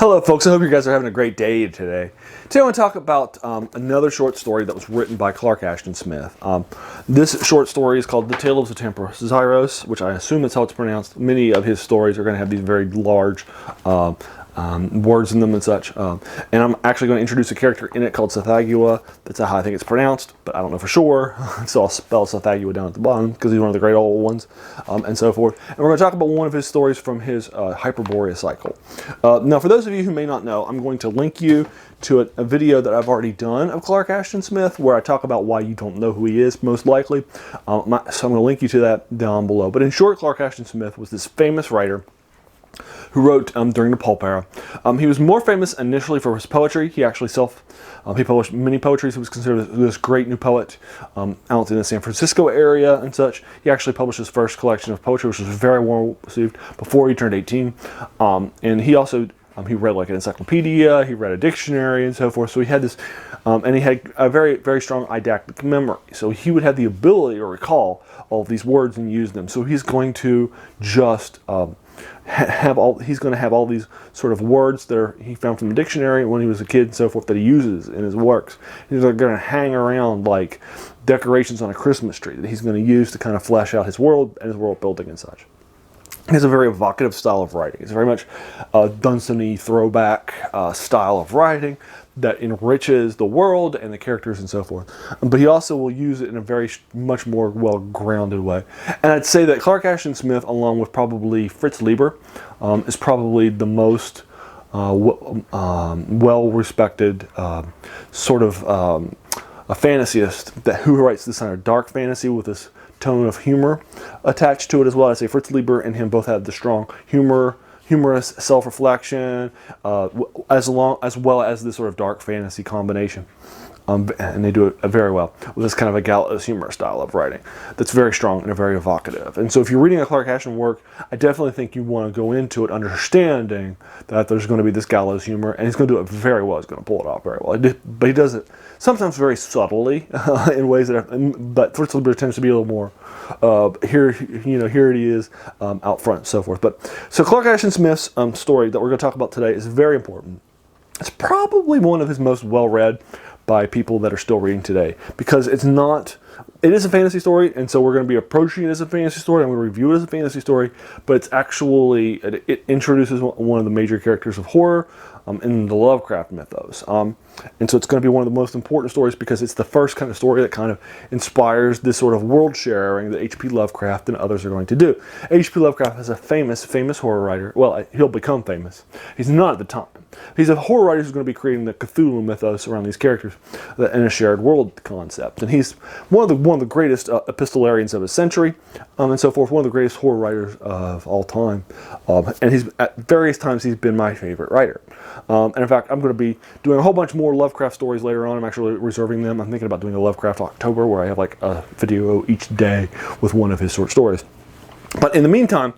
Hello folks, I hope you guys are having a great day today. Today I want to talk about another short story that was written by Clark Ashton Smith. This short story is called The Tale of Satampra Zeiros, which I assume that's how it's pronounced. Many of his stories are going to have these very large words in them and such. And I'm actually going to introduce a character in it called Tsathoggua. That's how I think it's pronounced, but I don't know for sure. So I'll spell Tsathoggua down at the bottom because he's one of the great old ones, and so forth. And we're going to talk about one of his stories from his Hyperborea cycle. Now, for those of you who may not know, I'm going to link you to a video that I've already done of Clark Ashton Smith where I talk about why you don't know who he is, most likely. So I'm going to link you to that down below. But in short, Clark Ashton Smith was this famous writer who wrote during the pulp era. He was more famous initially for his poetry. He actually he published many poetries. He was considered this great new poet out in the San Francisco area and such. He actually published his first collection of poetry, which was very well received before he turned 18. And he also he read like an encyclopedia, he read a dictionary and so forth. So he had this, and he had a very, very strong eidetic memory. So he would have the ability to recall all of these words and use them. So he's going to just he's going to have all these sort of words that he found from the dictionary when he was a kid and so forth that he uses in his works. He's going to hang around like decorations on a Christmas tree that he's going to use to kind of flesh out his world and his world building and such. He has a very evocative style of writing. It's very much Dunsany throwback style of writing that enriches the world and the characters and so forth. But he also will use it in a very much more well-grounded way. And I'd say that Clark Ashton Smith, along with probably Fritz Leiber, is probably the most well-respected sort of a fantasyist who writes this kind of dark fantasy with this tone of humor attached to it as well. I say Fritz Leiber and him both have the strong humorous self-reflection, as well as this sort of dark fantasy combination. And they do it very well with this kind of a gallows humor style of writing that's very strong and very evocative. And so if you're reading a Clark Ashton work, I definitely think you want to go into it understanding that there's going to be this gallows humor, and he's going to do it very well. He's going to pull it off very well. But he does it sometimes very subtly in ways but Fritz Leiber tends to be a little more here it is out front and so forth. So Clark Ashton Smith's story that we're going to talk about today is very important. It's probably one of his most well-read by people that are still reading today, because it is a fantasy story, and so we're going to be approaching it as a fantasy story. I'm going to review it as a fantasy story, but it introduces one of the major characters of horror in the Lovecraft mythos. And so it's going to be one of the most important stories because it's the first kind of story that kind of inspires this sort of world sharing that H.P. Lovecraft and others are going to do. H.P. Lovecraft is a famous horror writer. Well, he'll become famous. He's not at the time. He's a horror writer who's going to be creating the Cthulhu Mythos around these characters in a shared world concept. And he's one of the greatest epistolarians of his century, and so forth. One of the greatest horror writers of all time. And at various times he's been my favorite writer. And in fact, I'm going to be doing a whole bunch more Lovecraft stories later on. I'm actually reserving them. I'm thinking about doing a Lovecraft October where I have like a video each day with one of his short stories. But in the meantime,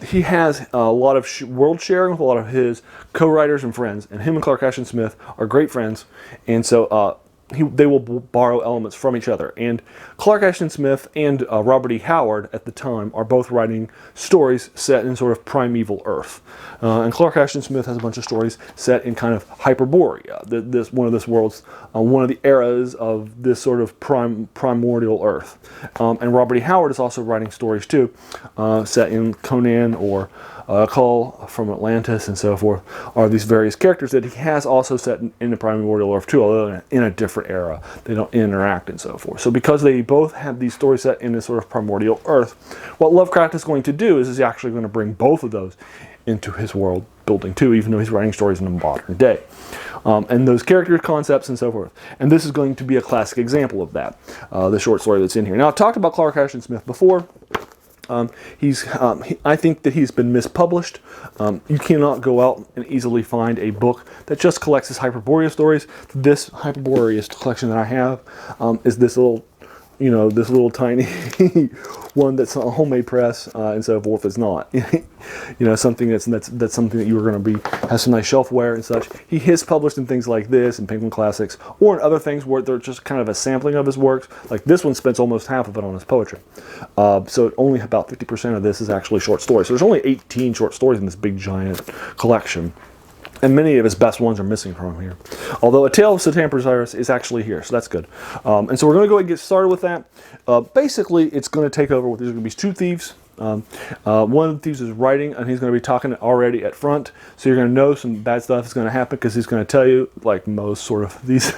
he has a lot of world sharing with a lot of his co-writers and friends, and him and Clark Ashton Smith are great friends, and so they will borrow elements from each other. And Clark Ashton Smith and Robert E. Howard at the time are both writing stories set in sort of primeval Earth. And Clark Ashton Smith has a bunch of stories set in kind of Hyperborea, one of the eras of this sort of primordial Earth. And Robert E. Howard is also writing stories too, set in Conan or Kull from Atlantis and so forth, are these various characters that he has also set in the primordial Earth too, although in a different era. They don't interact and so forth. So because they both have these stories set in this sort of primordial Earth, what Lovecraft is going to do is he's actually going to bring both of those into his world building too, even though he's writing stories in the modern day. And those character concepts and so forth. And this is going to be a classic example of that, the short story that's in here. Now, I've talked about Clark Ashton Smith before. I think that he's been mispublished. You cannot go out and easily find a book that just collects his Hyperborea stories. This Hyperborea collection that I have is this little you know, this little tiny one that's a homemade press and so forth is not. You know, something that's something that you are going to be has some nice shelfware and such. He has published in things like this and Penguin Classics, or in other things where they're just kind of a sampling of his works. Like this one spends almost half of it on his poetry. So only about 50% of this is actually short stories. So there's only 18 short stories in this big giant collection. And many of his best ones are missing from here. Although A Tale of Satampra Zeiros is actually here, so that's good. And so we're going to go ahead and get started with that. Basically, it's going to take over with, there's going to be two thieves. One of the thieves is writing, and he's going to be talking already at front. So you're going to know some bad stuff is going to happen because he's going to tell you, like most sort of these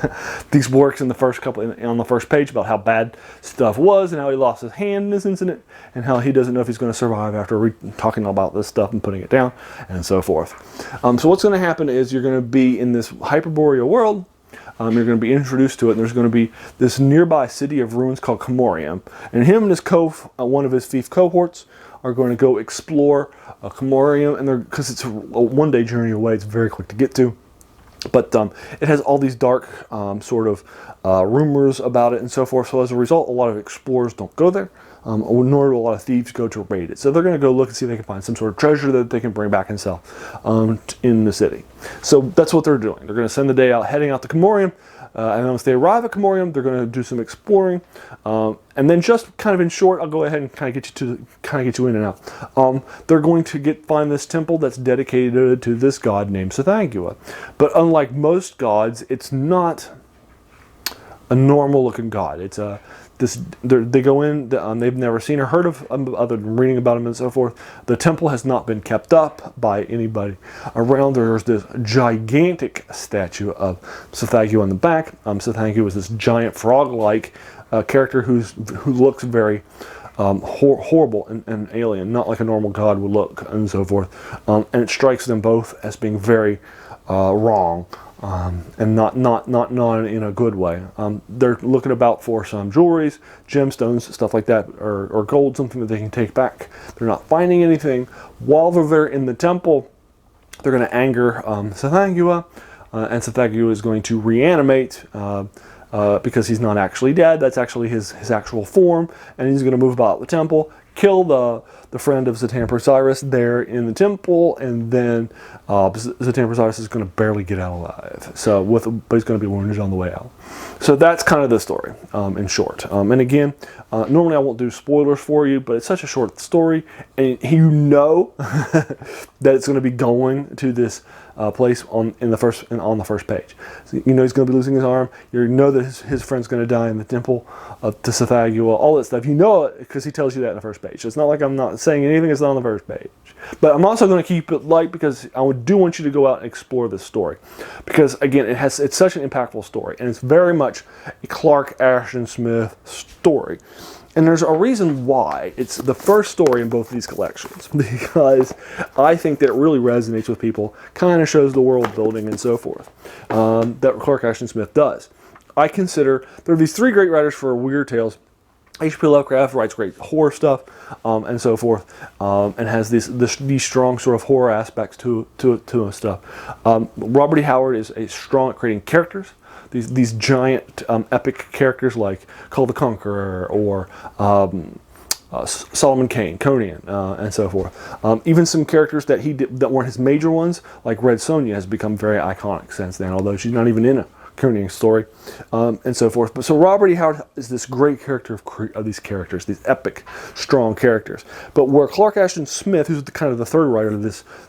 these works in the first couple on the first page, about how bad stuff was and how he lost his hand in this incident, and how he doesn't know if he's going to survive after talking about this stuff and putting it down, and so forth. So what's going to happen is you're going to be in this hyperboreal world. You're going to be introduced to it, and there's going to be this nearby city of ruins called Comorium. And him and his one of his thief cohorts are going to go explore Comorium, and because it's a one-day journey away, it's very quick to get to. But it has all these dark sort of rumors about it and so forth. So as a result, a lot of explorers don't go there, nor do a lot of thieves go to raid it. So they're going to go look and see if they can find some sort of treasure that they can bring back and sell in the city. So that's what they're doing. They're going to spend the day out, heading out to Comorium. And once they arrive at Comorium, they're going to do some exploring, and then just kind of in short, I'll go ahead and kind of get you in and out. They're going to find this temple that's dedicated to this god named Tsathoggua, but unlike most gods, it's not a normal looking god. It's they go in, they've never seen or heard of other than reading about him and so forth. The temple has not been kept up by anybody around. There's this gigantic statue of Tsathoggua in the back. Tsathoggua is this giant frog-like character who looks very horrible and alien, not like a normal god would look, and so forth. And it strikes them both as being very wrong. And not in a good way. They're looking about for some jewelries, gemstones, stuff like that, or gold, something that they can take back. They're not finding anything. While they're there in the temple, they're going to anger Tsathoggua, and Tsathoggua is going to reanimate because he's not actually dead. That's actually his actual form, and he's going to move about the temple, kill the friend of Satampra Zeiros there in the temple, and then Satampra Zeiros is going to barely get out alive. But he's going to be wounded on the way out. So that's kind of the story in short. And again, normally I won't do spoilers for you, but it's such a short story, and you know that it's going to be going to this place on the first page. So you know he's going to be losing his arm. You know that his friend's going to die in the temple to Tsathoggua. All that stuff. You know it because he tells you that in the first page. So it's not like I'm not saying anything that's not on the first page. But I'm also going to keep it light because I do want you to go out and explore this story. Because again, it's such an impactful story, and it's very much a Clark Ashton Smith story. And there's a reason why it's the first story in both of these collections, because I think that it really resonates with people, kind of shows the world building and so forth that Clark Ashton Smith does. I consider there are these three great writers for weird tales. H.P. Lovecraft writes great horror stuff and so forth, and has these strong sort of horror aspects to his stuff. Robert E. Howard is strong at creating characters. These giant epic characters like Kull the Conqueror or Solomon Kane, Conan, and so forth. Even some characters that weren't his major ones, like Red Sonja, has become very iconic since then, although she's not even in a Conan story, and so forth. But so Robert E. Howard is this great character of these characters, these epic, strong characters. But where Clark Ashton Smith, who's kind of the third writer of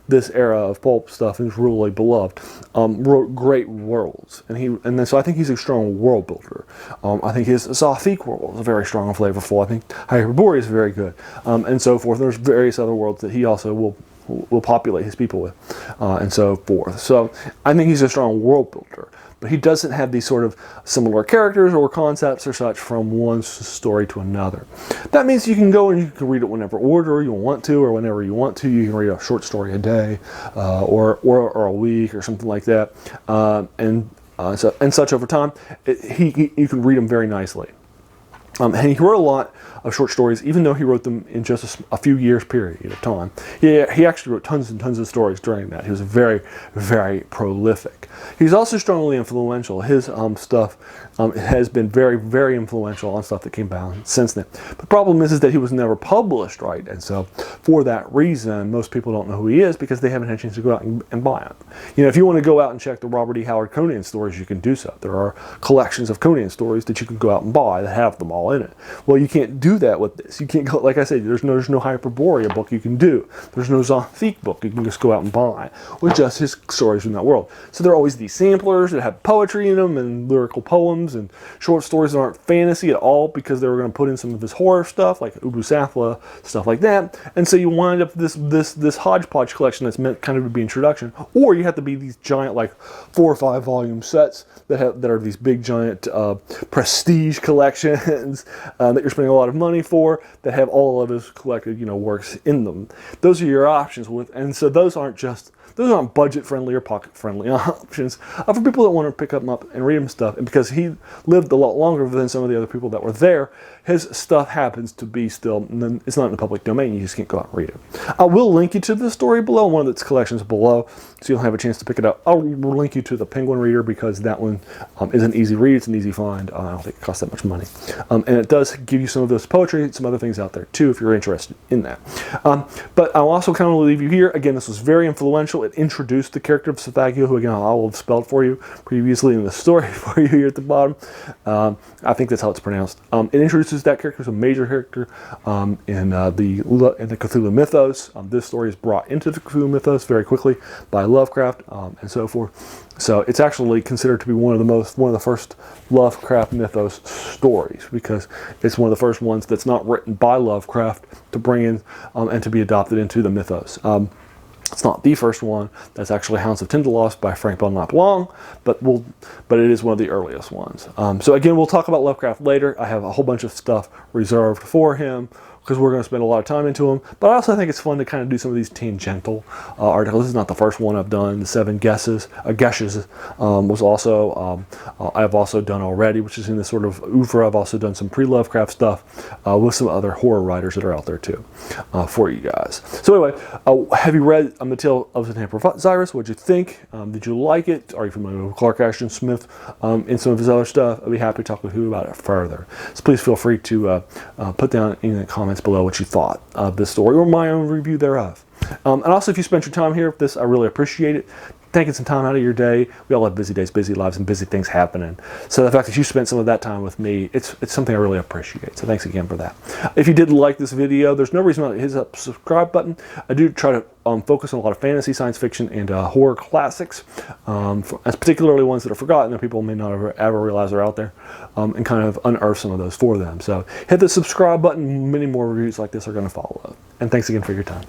this era of pulp stuff, and is really beloved, wrote great worlds, and so I think he's a strong world builder. I think his Tsathoggua world is very strong and flavorful. I think Hyperborea is very good, and so forth. There's various other worlds that he also will populate his people with, and so forth. So I think he's a strong world builder. But he doesn't have these sort of similar characters or concepts or such from one story to another. That means you can go and you can read it whenever order you want to, or whenever you want to. You can read a short story a day, or a week, or something like that, and such over time. You can read them very nicely. And he wrote a lot of short stories, even though he wrote them in just a few years period of time. He actually wrote tons and tons of stories during that. He was very, very prolific. He's also strongly influential. His stuff has been very, very influential on stuff that came down since then. But the problem is that he was never published, right? And so for that reason, most people don't know who he is because they haven't had a chance to go out and buy him. You know, if you want to go out and check the Robert E. Howard Conan stories, you can do so. There are collections of Conan stories that you can go out and buy that have them all in it. Well, you can't do that with this. You can't go, like I said, there's no Hyperborea book you can do. There's no Zothique book you can just go out and buy with just his stories from that world. So there are always these samplers that have poetry in them and lyrical poems and short stories that aren't fantasy at all because they were going to put in some of his horror stuff like Ubu Sathwa, stuff like that. And so you wind up this hodgepodge collection that's meant kind of to be introduction, or you have to be these giant like 4 or 5 volume sets that are these big giant prestige collections that you're spending a lot of money for that have all of his collected works in them. Those are your options and so those aren't budget friendly or pocket friendly options for people that want to pick them up and read him stuff. And because he lived a lot longer than some of the other people that were there, his stuff happens to be still, it's not in the public domain, you just can't go out and read it. I will link you to the story below, one of its collections below, so you'll have a chance to pick it up. I'll link you to the Penguin Reader because that one is an easy read, it's an easy find. I don't think it costs that much money. And it does give you some of those poetry and some other things out there too if you're interested in that. But I'll also kind of leave you here. Again, this was very influential. It introduced the character of Tsathoggua, who again I will have spelled for you previously in the story for you here at the bottom. I think that's how it's pronounced. It introduces that character as a major character in the Cthulhu Mythos. This story is brought into the Cthulhu Mythos very quickly by Lovecraft and so forth. So it's actually considered to be one of the first Lovecraft mythos stories because it's one of the first ones that's not written by Lovecraft to bring in and to be adopted into the mythos. It's not the first one. That's actually Hounds of Tindalos by Frank Belknap Long, but it is one of the earliest ones. So again, we'll talk about Lovecraft later. I have a whole bunch of stuff reserved for him because we're going to spend a lot of time into him. But I also think it's fun to kind of do some of these tangential articles. This is not the first one I've done. The 7 Guesses was also I've also done already, which is in this sort of oeuvre. I've also done some pre-Lovecraft stuff with some other horror writers that are out there too for you guys. So anyway, have you read The Tale of Satampra Zeiros? What'd you think? Did you like it? Are you familiar with Clark Ashton Smith and some of his other stuff? I'd be happy to talk with you about it further. So please feel free to put down in the comments below what you thought of this story or my own review thereof. And also, if you spent your time here with this, I really appreciate it. Taking some time out of your day. We all have busy days, busy lives, and busy things happening. So the fact that you spent some of that time with me, it's something I really appreciate. So thanks again for that. If you did like this video, there's no reason not to hit that subscribe button. I do try to focus on a lot of fantasy, science fiction, and horror classics, particularly ones that are forgotten that people may not ever realize are out there, and kind of unearth some of those for them. So hit the subscribe button. Many more reviews like this are going to follow up. And thanks again for your time.